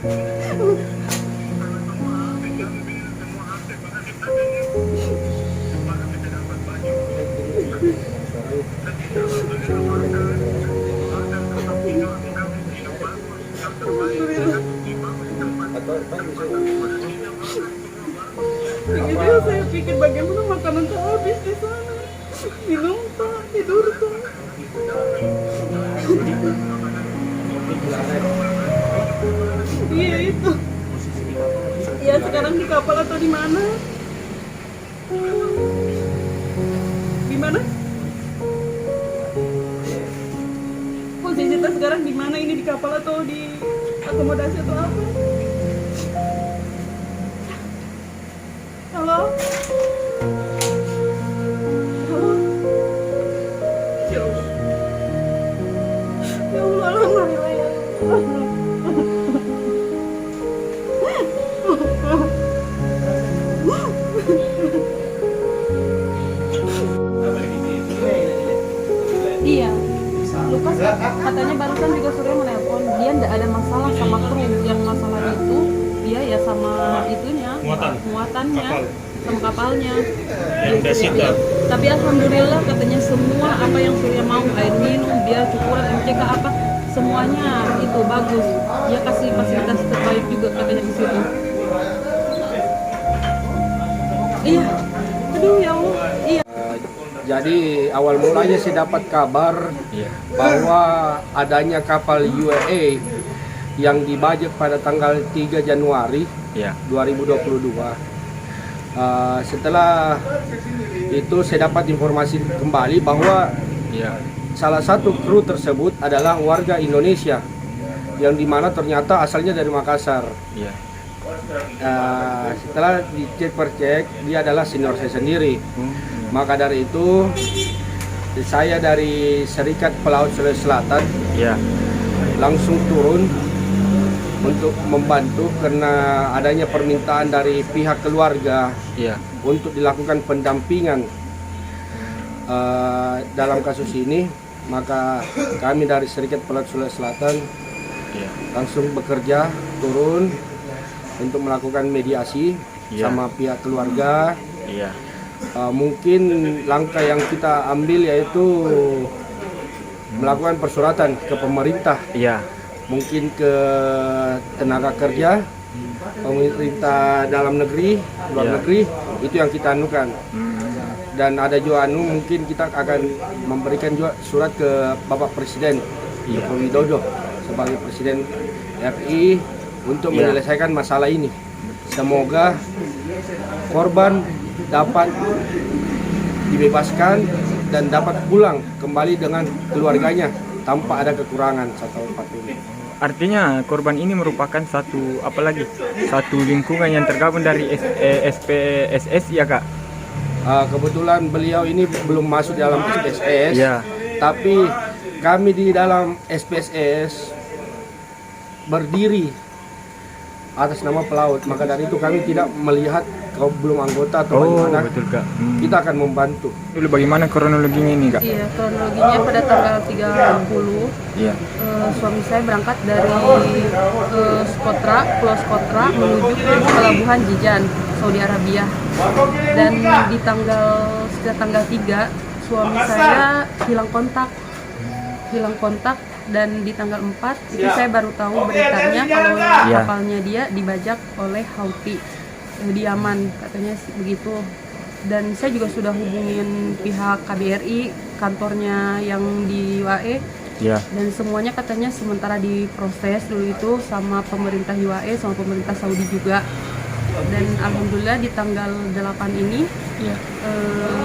Jadi saya pikir bagaimana makanan tak habis di sana, minum tak, tidur tak. Iya itu. Ya sekarang di kapal atau di mana? Di mana? Posisi kita sekarang di mana? Ini di kapal atau di akomodasi atau apa? Halo? Halo? Ya Allah, alhamdulillah ya Allah. Iya, Lukas katanya barusan juga Surya menelpon, dia nggak ada masalah sama kru, yang masalah itu dia ya sama itunya, muatannya, sama kapalnya. Tapi alhamdulillah katanya semua apa yang Surya mau, air minum, dia cukuran, MCK apa, semuanya itu bagus. Dia kasih fasilitas terbaik juga katanya di situ. Iya, aduh ya Allah, iya. Jadi awal mulanya saya dapat kabar bahwa adanya kapal UAE yang dibajak pada tanggal 3 Januari 2022. Setelah itu saya dapat informasi kembali bahwa salah satu kru tersebut adalah warga Indonesia yang dimana ternyata asalnya dari Makassar. Setelah dicek percek dia adalah senior saya sendiri. Maka dari itu saya dari Serikat Pelaut Sulawesi Selatan langsung turun untuk membantu karena adanya permintaan dari pihak keluarga untuk dilakukan pendampingan dalam kasus ini. Maka kami dari Serikat Pelaut Sulawesi Selatan langsung bekerja turun untuk melakukan mediasi sama pihak keluarga. Mungkin langkah yang kita ambil yaitu melakukan persuratan ke pemerintah, mungkin ke tenaga kerja, pemerintah dalam negeri, luar negeri, itu yang kita anukan. Dan ada juga mungkin kita akan memberikan juga surat ke Bapak Presiden Joko Widodo sebagai Presiden RI untuk menyelesaikan masalah ini. Semoga korban dapat dibebaskan dan dapat pulang kembali dengan keluarganya tanpa ada kekurangan satu apapun. Artinya korban ini merupakan satu lingkungan yang tergabung dari SPSS ya Kak? Kebetulan beliau ini belum masuk dalam SPSS, tapi kami di dalam SPSS berdiri atas nama pelaut, maka dari itu kami tidak melihat kau belum anggota atau bagaimana. Betul Kak. Kita akan membantu. Dulu bagaimana kronologinya ini Kak? Iya, kronologinya pada tanggal 30 suami saya berangkat dari Pulau Socotra menuju ke pelabuhan Jijan, Saudi Arabia. Dan di sejak tanggal 3 suami saya hilang kontak. Dan di tanggal 4 itu saya baru tahu beritanya kalau kapalnya dia dibajak oleh Houthi di Yaman, katanya begitu. Dan saya juga sudah hubungin pihak KBRI, kantornya yang di UAE, dan semuanya katanya sementara diproses dulu itu sama pemerintah UAE sama pemerintah Saudi juga. Dan alhamdulillah di tanggal 8 ini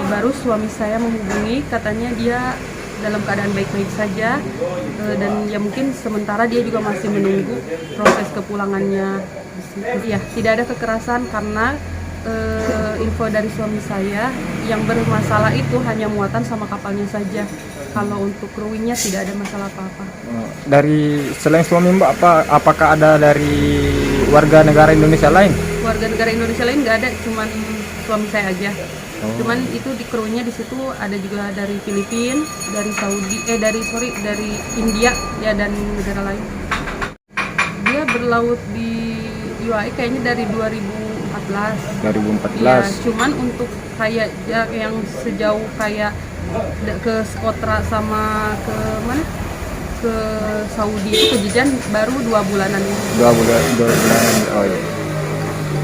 baru suami saya menghubungi, katanya dia dalam keadaan baik-baik saja, dan ya mungkin sementara dia juga masih menunggu proses kepulangannya. Ya, tidak ada kekerasan karena info dari suami saya yang bermasalah itu hanya muatan sama kapalnya saja. Kalau untuk kruinya tidak ada masalah apa-apa. Dari selain suami Mbak, apakah ada dari warga negara Indonesia lain? Warga negara Indonesia lain nggak ada, cuman suami saya aja. Cuman itu di krunya di situ ada juga dari Filipina, dari Saudi, dari India ya, dan negara lain. Dia laut di UAE kayaknya dari 2014. 2014. Iya, cuman untuk kayak yang sejauh kayak ke Skotra sama ke mana? Ke Saudi itu kejadian baru 2 bulanan ini. 2 bulanan. Oh iya.